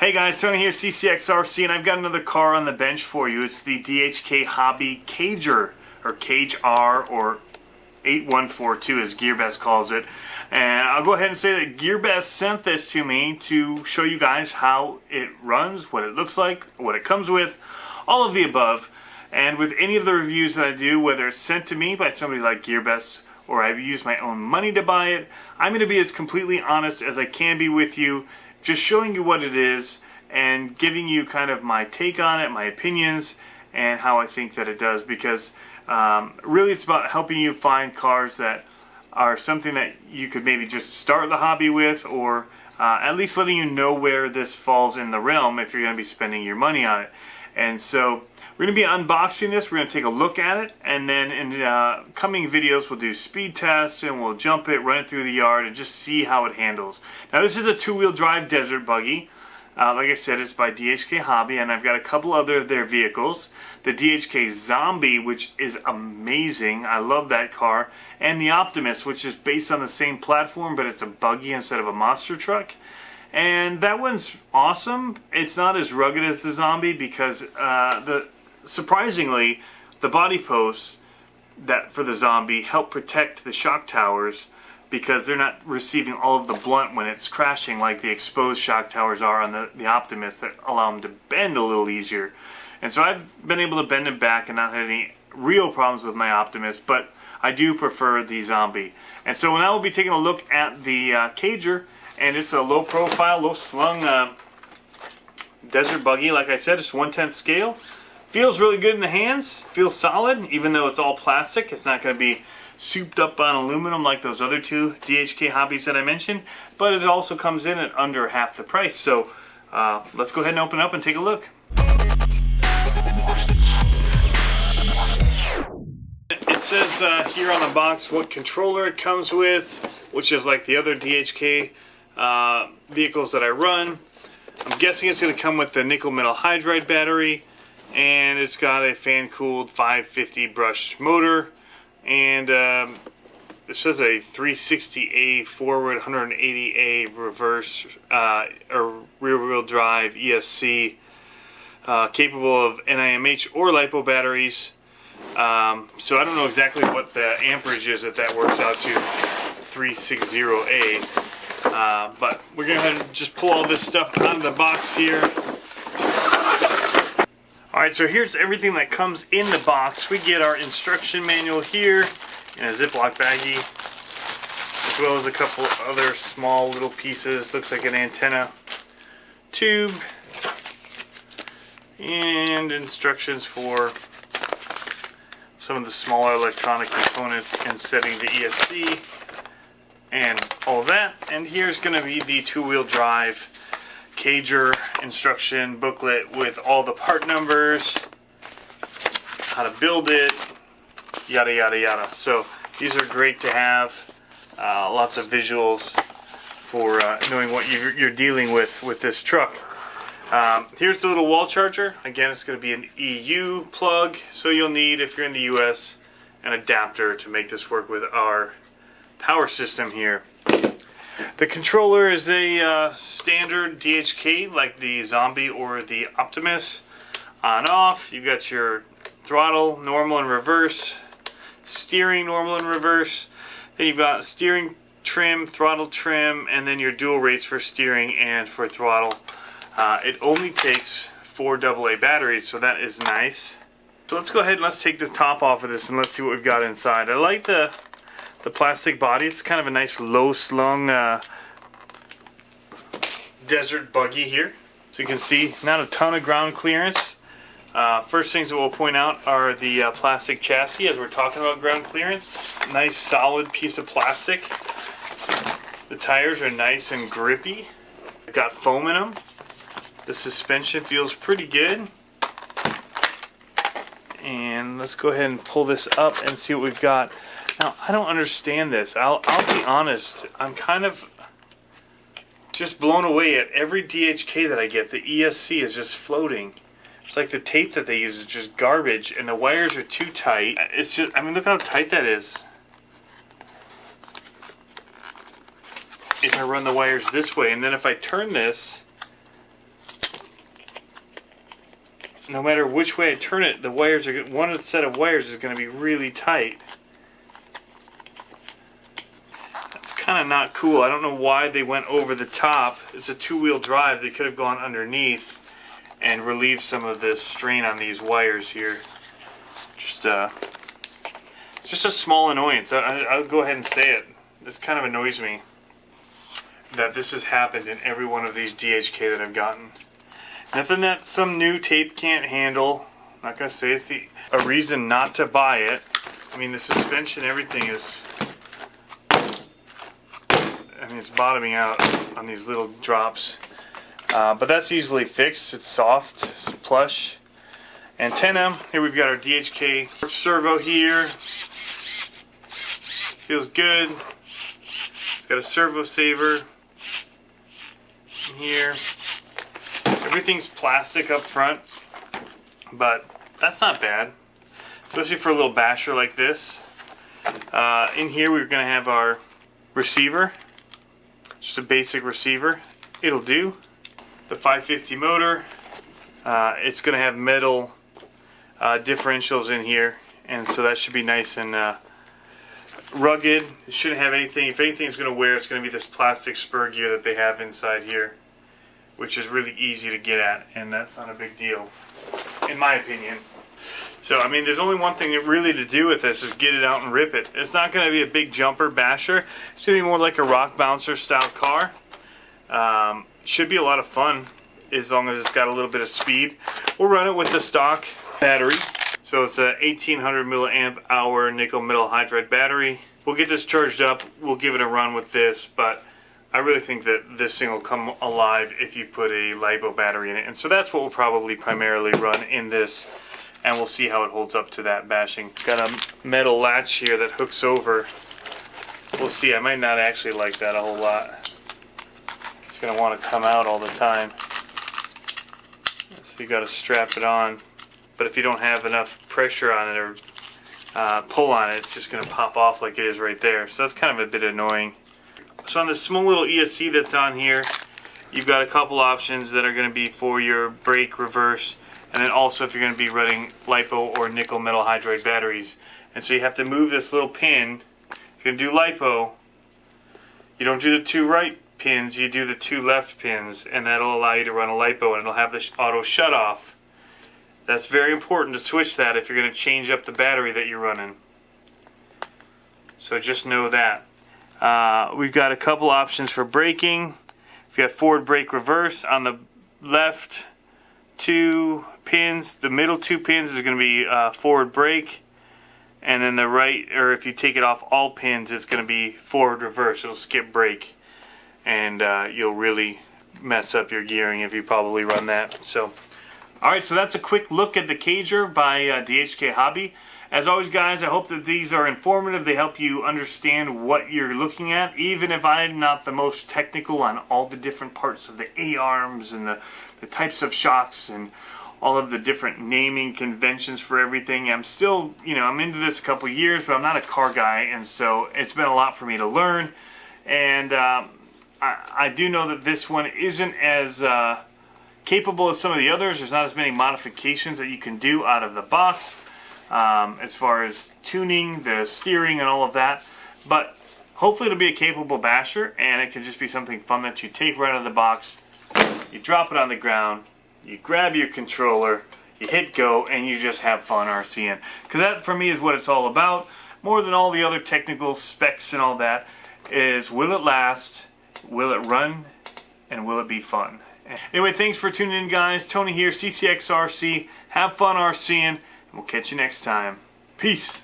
Hey guys, Tony here, CCxRC, and I've got another car on the bench for you. It's the DHK Hobby Cage-R, or Cage-R, or 8142 as Gearbest calls it. And I'll go ahead and say that Gearbest sent this to me to show you guys how it runs, what it looks like, what it comes with, all of the above. And with any of the reviews that I do, whether it's sent to me by somebody like Gearbest or I've used my own money to buy it, I'm going to be as completely honest as I can be with you, just showing you what it is and giving you kind of my take on it, my opinions, and how I think that it does, because really it's about helping you find cars that are something that you could maybe just start the hobby with, or at least letting you know where this falls in the realm if you're going to be spending your money on it. And so we're going to be unboxing this, we're going to take a look at it, and then in coming videos we'll do speed tests and we'll jump it, run it through the yard, and just see how it handles. Now this is a two-wheel drive desert buggy. Like I said, it's by DHK Hobby, and I've got a couple other of their vehicles. The DHK Zombie, which is amazing, I love that car, and the Optimus, which is based on the same platform, but it's a buggy instead of a monster truck. And that one's awesome. It's not as rugged as the Zombie because surprisingly, the body posts that for the Zombie help protect the shock towers, because they're not receiving all of the blunt when it's crashing like the exposed shock towers are on the Optimus, that allow them to bend a little easier. And so I've been able to bend it back and not had any real problems with my Optimus, but I do prefer the Zombie. And so now we'll be taking a look at the Cage-R, and it's a low profile, low slung desert buggy. Like I said, it's 1/10 scale. Feels really good in the hands, feels solid, even though it's all plastic. It's not going to be souped up on aluminum like those other two DHK Hobbies that I mentioned, but it also comes in at under half the price. So let's go ahead and open up and take a look. It says here on the box what controller it comes with, which is like the other DHK vehicles that I run. I'm guessing it's going to come with the nickel metal hydride battery, and it's got a fan-cooled 550 brush motor. And it says a 360A forward, 180A reverse, or rear-wheel drive ESC, capable of NiMH or LiPo batteries. So I don't know exactly what the amperage is that works out to, 360A. But we're going to go ahead and just pull all this stuff out of the box here. Alright, so here's everything that comes in the box. We get our instruction manual here in a Ziploc baggie, as well as a couple other small little pieces. Looks like an antenna tube, and instructions for some of the smaller electronic components and setting the ESC and all of that. And here's going to be the two-wheel drive Cage-R instruction booklet with all the part numbers, how to build it, yada yada yada. So these are great to have, lots of visuals for knowing what you're dealing with this truck. Here's the little wall charger. Again, it's going to be an EU plug, so you'll need, if you're in the US, an adapter to make this work with our power system here. The controller is a standard DHK, like the Zombie or the Optimus. On off, you've got your throttle, normal and reverse, steering, normal and reverse. Then you've got steering trim, throttle trim, and then your dual rates for steering and for throttle. It only takes 4 AA batteries, so that is nice. So let's go ahead and let's take the top off of this and let's see what we've got inside. I like the plastic body. It's kind of a nice low slung desert buggy here. So you can see not a ton of ground clearance. First things that we'll point out are the plastic chassis, as we're talking about ground clearance. Nice solid piece of plastic. The tires are nice and grippy. They've got foam in them. The suspension feels pretty good. And let's go ahead and pull this up and see what we've got. Now, I don't understand this. I'll be honest. I'm kind of just blown away at every DHK that I get. The ESC is just floating. It's like the tape that they use is just garbage, and the wires are too tight. It's just, I mean, look how tight that is. If I run the wires this way, and then if I turn this, no matter which way I turn it, the wires are one set of wires is going to be really tight. That's kind of not cool. I don't know why they went over the top. It's a two-wheel drive. They could have gone underneath and relieved some of this strain on these wires here. Just a small annoyance. I'll go ahead and say it. It kind of annoys me that this has happened in every one of these DHK that I've gotten. Nothing that some new tape can't handle. I'm not going to say it's a reason not to buy it. I mean, the suspension, everything is... I mean, it's bottoming out on these little drops. But that's easily fixed. It's soft, it's plush. Antenna. Here we've got our DHK servo here. Feels good. It's got a servo saver in here. Everything's plastic up front, but that's not bad, especially for a little basher like this. In here we're going to have our receiver, just a basic receiver. It'll do. The 550 motor. It's going to have metal differentials in here, and so that should be nice and rugged. It shouldn't have anything. If anything's going to wear, it's going to be this plastic spur gear that they have inside here, which is really easy to get at, and that's not a big deal, in my opinion. So, I mean, there's only one thing really to do with this is get it out and rip it. It's not going to be a big jumper basher. It's going to be more like a rock bouncer style car. Should be a lot of fun as long as it's got a little bit of speed. We'll run it with the stock battery. So it's a 1800 milliamp hour nickel metal hydride battery. We'll get this charged up. We'll give it a run with this, but I really think that this thing will come alive if you put a LiPo battery in it. And so that's what we'll probably primarily run in this, and we'll see how it holds up to that bashing. Got a metal latch here that hooks over. We'll see. I might not actually like that a whole lot. It's going to want to come out all the time. So you got to strap it on. But if you don't have enough pressure on it or pull on it, it's just going to pop off like it is right there. So that's kind of a bit annoying. So on this small little ESC that's on here, you've got a couple options that are going to be for your brake, reverse, and then also if you're going to be running LiPo or nickel metal hydride batteries. And so you have to move this little pin. If you're going to do LiPo, you don't do the two right pins, you do the two left pins, and that'll allow you to run a LiPo, and it'll have the auto shut off. That's very important to switch that if you're going to change up the battery that you're running. So just know that. We've got a couple options for braking. We've got forward brake, reverse. On the left two pins, the middle two pins is going to be forward brake, and then the right, or if you take it off all pins, it's going to be forward reverse. It'll skip brake, and you'll really mess up your gearing if you probably run that. So, alright, so that's a quick look at the Cage-R by DHK Hobby. As always, guys, I hope that these are informative. They help you understand what you're looking at, even if I'm not the most technical on all the different parts of the A-arms and the types of shocks and all of the different naming conventions for everything. I'm still, I'm into this a couple years, but I'm not a car guy, and so it's been a lot for me to learn. And I do know that this one isn't as capable as some of the others. There's not as many modifications that you can do out of the box. As far as tuning, the steering, and all of that. But hopefully it'll be a capable basher, and it can just be something fun that you take right out of the box, you drop it on the ground, you grab your controller, you hit go, and you just have fun RCing. Because that, for me, is what it's all about. More than all the other technical specs and all that, is will it last, will it run, and will it be fun? Anyway, thanks for tuning in, guys. Tony here, CCxRC. Have fun RCing. We'll catch you next time. Peace.